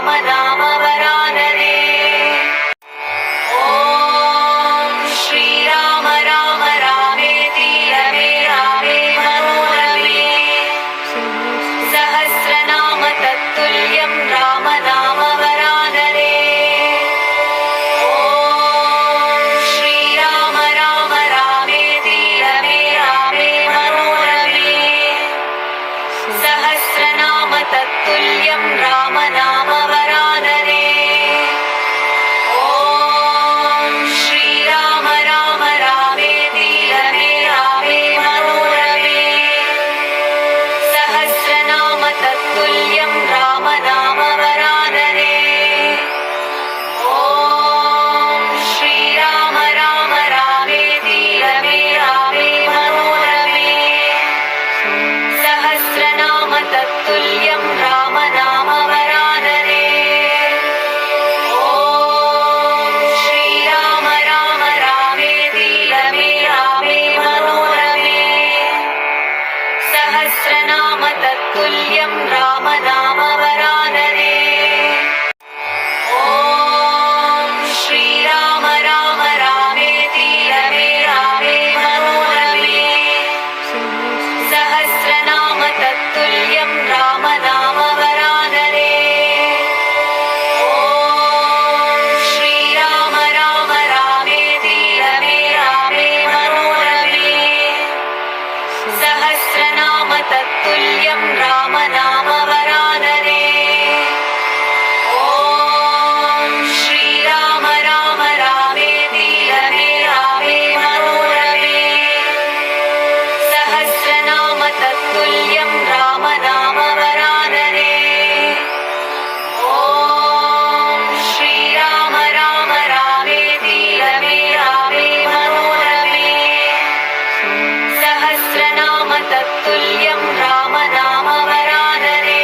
राम नाम वरानने। ॐ श्रीराम राम रामेति रमे रामे मनोरमे। सहस्रनाम तत्तुल्यं राम नाम वरानने। ॐ श्रीराम राम रामेति रमे रामे मनोरमे। सहस्रनाम तत्तुल्यं राम नाम वरानने। ॐ श्रीराम राम रामेति रमे रामे मनोरमे। सहस्रनाम तत्तुल्यं राम नाम वरानने। ॐ श्रीराम राम रामेति रमे रामे मनोरमे। सहस्रनाम तत्तुल्यं राम नाम वरानने। ॐ श्रीराम राम रामेति रमे रामे मनोरमे। सहस्रनाम तत्तुल्यं राम नाम वरानने। ॐ श्रीराम राम रामेति रमे रामे मनोरमे। सहस्रनाम तत्तुल्यं राम नाम वरानने। ॐ श्रीराम राम रामेति रमे रामे मनोरमे। सहस्रनाम तत्तुल्यं राम नाम वरानने। ॐ श्रीराम राम रामेति रमे रामे मनोरमे। सहस्रनाम तत्तुल्यं राम नाम वरानने। ॐ श्रीराम राम रामेति रमे रामे मनोरमे। सहस्रनाम तत्तुल्यं राम नाम वरानने।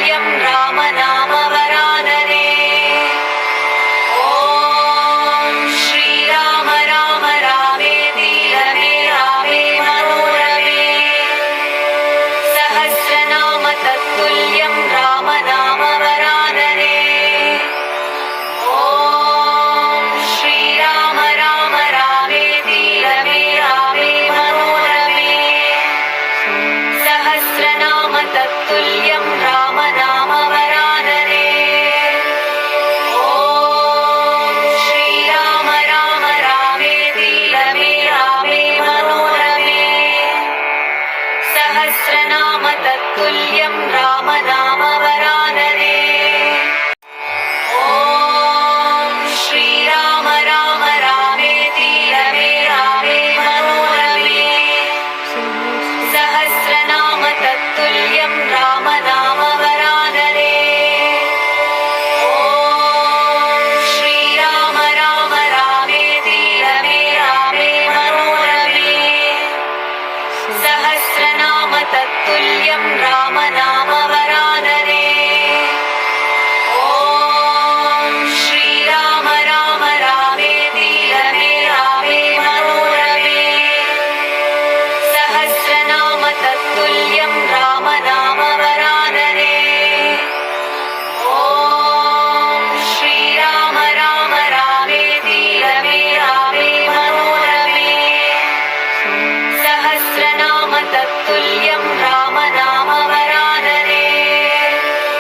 तत्तुल्यं राम नाम वरानने। ॐ श्रीराम राम रामेति रमे रामे मनोरमे। सहस्रनाम तत्तुल्यं राम नाम वरानने। ॐ श्रीराम राम रामेति रमे रामे मनोरमे। सहस्रनाम तत्तुल्यं राम नाम वरानने। ॐ श्रीराम राम रामेति रमे रामे मनोरमे। सहस्रनाम तत्तुल्यं राम नाम वरानने। ॐ श्रीराम राम रामेति रमे रामे मनोरमे। सहस्रनाम तत्तुल्यं राम नाम वरानने। ॐ श्रीराम राम रामेति रमे रामे मनोरमे। सहस्रनाम तत्तुल्यं राम नाम वरानने। ॐ श्रीराम राम रामेति रमे रामे मनोरमे। सहस्रनाम तत्तुल्यं राम नाम वरानने। ॐ श्रीराम राम रामेति रमे रामे मनोरमे। सहस्रनाम तत्तुल्यं राम नाम वरानने। ॐ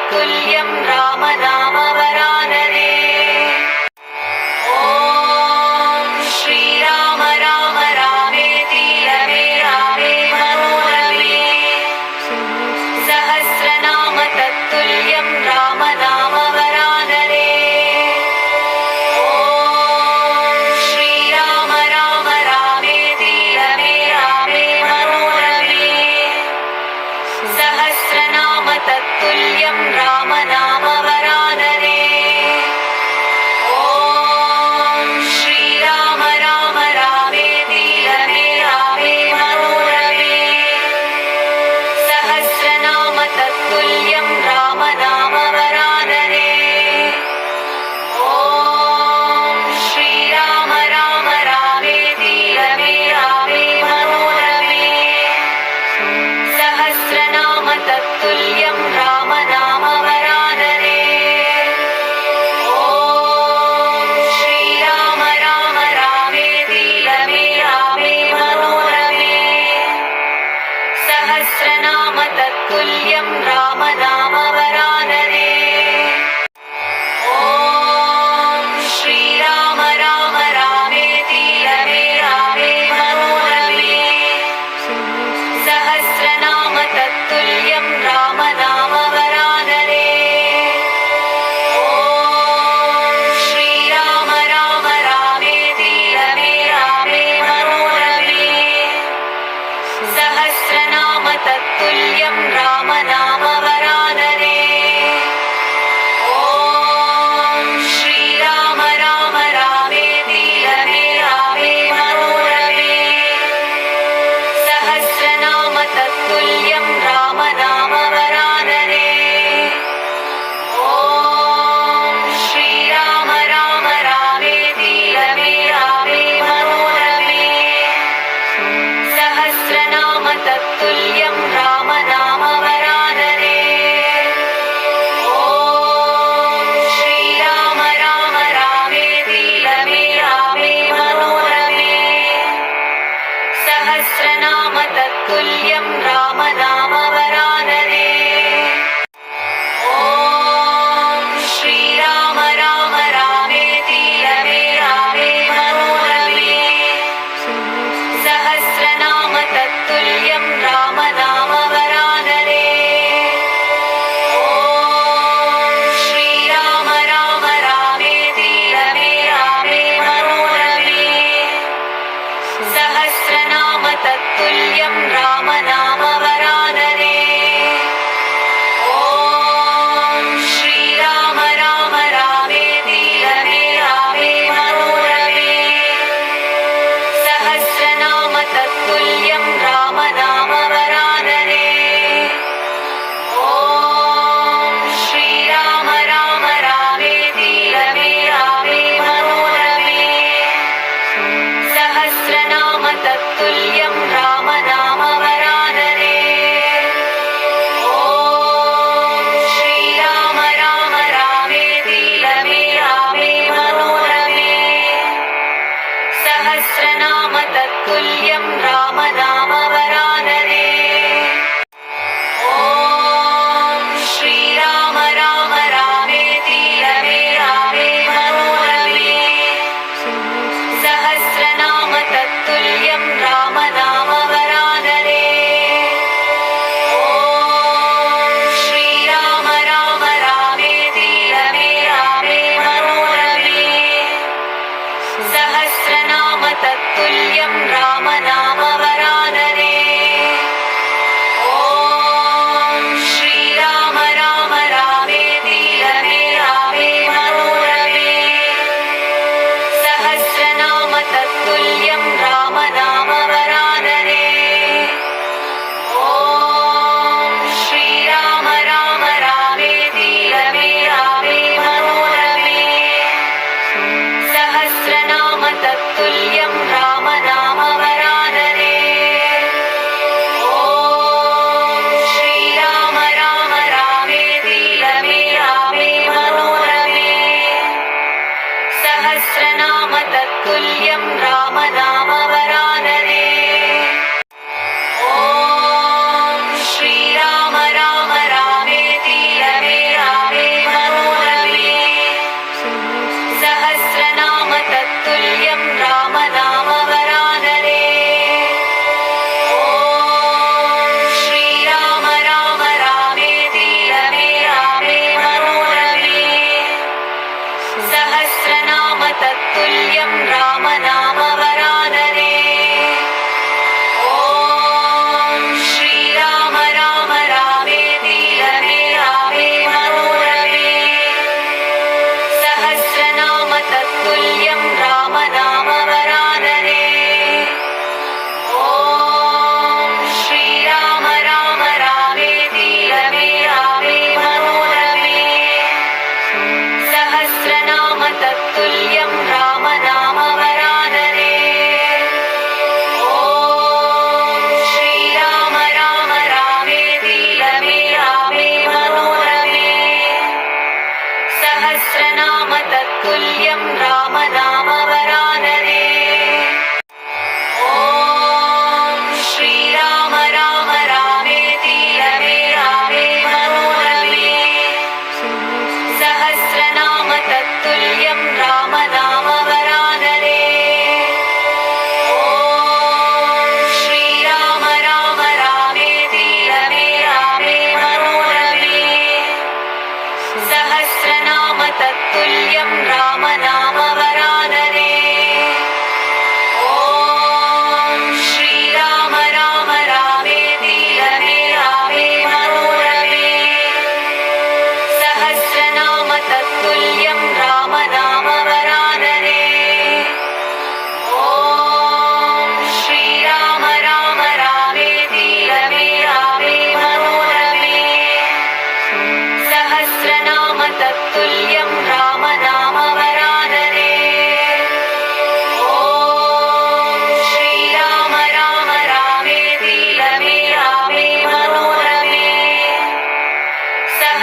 तत्तुल्यं राम नाम वरानने। ॐ श्रीराम राम रामेति रमे रामे मनोरमे। सहस्रनाम तत्तुल्यं राम नाम वरानने। ॐ श्रीराम राम रामेति रमे रामे मनोरमे। सहस्रनाम तत्तुल्यं राम नाम वरानने। ॐ श्रीराम राम रामेति रमे रामे मनोरमे। सहस्रनाम तत्तुल्यं राम नाम वरानने। ॐ श्रीराम राम रामेति रमे रामे मनोरमे। सहस्रनाम तत्तुल्यं राम नाम वरानने। ॐ श्रीराम राम रामेति रमे रामे मनोरमे। सहस्रनाम तत्तुल्यं राम नाम वरानने। ॐ श्रीराम राम रामेति रमे रामे मनोरमे। सहस्रनाम तत्तुल्यं राम नाम वरानने। ॐ श्रीराम राम रामेति रमे रामे मनोरमे। सहस्रनाम तत्तुल्यं राम नाम वरानने। ॐ श्रीराम राम रामेति रमे रामे मनोरमे। सहस्रनाम तत्तुल्यं राम नाम वरानने। ॐ श्रीराम राम रामेति रमे रामे मनोरमे। सहस्रनाम तत्तुल्यं राम नाम वरानने। ॐ श्रीराम राम रामेति रमे रामे मनोरमे। सहस्रनाम तत्तुल्यं राम नाम वरानने। ॐ श्रीराम राम रामेति रमे रामे मनोरमे। सहस्रनाम तत्तुल्यं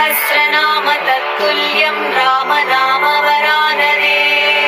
सहस्रनाम तत्तुल्यं राम नाम वरानने।